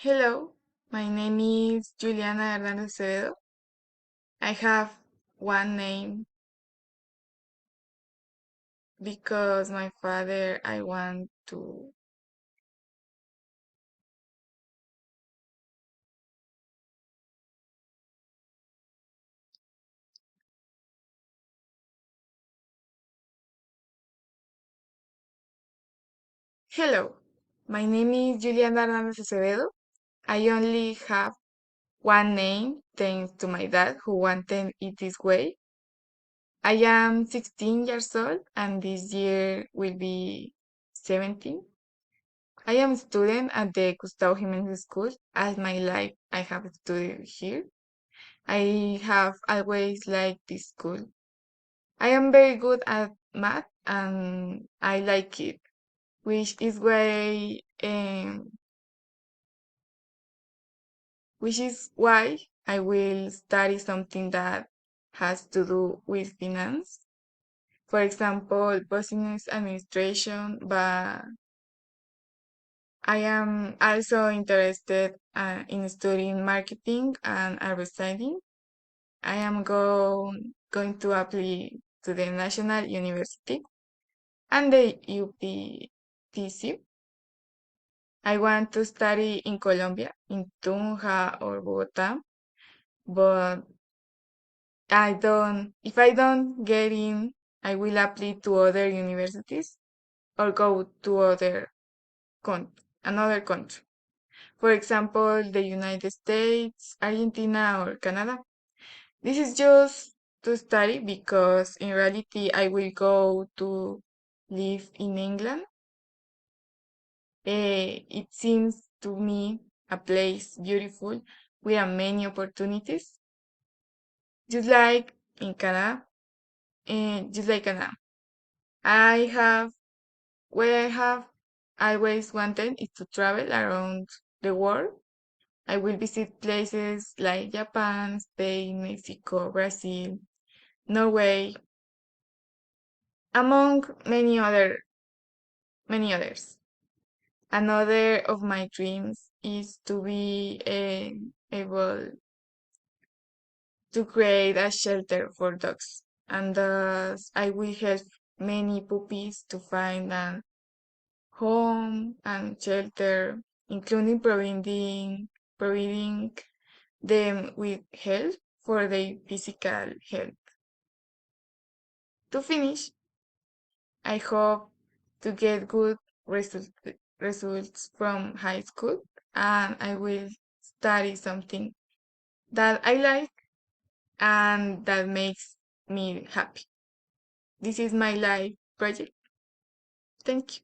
Hello, my name is Juliana Hernandez Acevedo. I have one name because my father I want to. Hello, my name is Juliana Hernandez Acevedo. I only have one name thanks to my dad who wanted it this way. I am 16 years old and this year will be 17. I am a student at the Gustavo Jimenez School. All my life I have studied here. I have always liked this school. I am very good at math and I like it, which is why I will study something that has to do with finance. For example, business administration, but I am also interested in studying marketing and advertising. I am going to apply to the National University and the UPTC. I want to study in Colombia, in Tunja or Bogota, but if I don't get in, I will apply to other universities or go to another country. For example, the United States, Argentina, or Canada. This is just to study because in reality I will go to live in England. It seems to me a place beautiful with many opportunities, just like in Canada. Just like Canada, I have what I have always wanted is to travel around the world. I will visit places like Japan, Spain, Mexico, Brazil, Norway, among many others. Another of my dreams is to be able to create a shelter for dogs, and thus I will help many puppies to find a home and shelter, including providing them with help for their physical health. To finish, I hope to get good results from high school and I will study something that I like and that makes me happy. This is my life project. Thank you.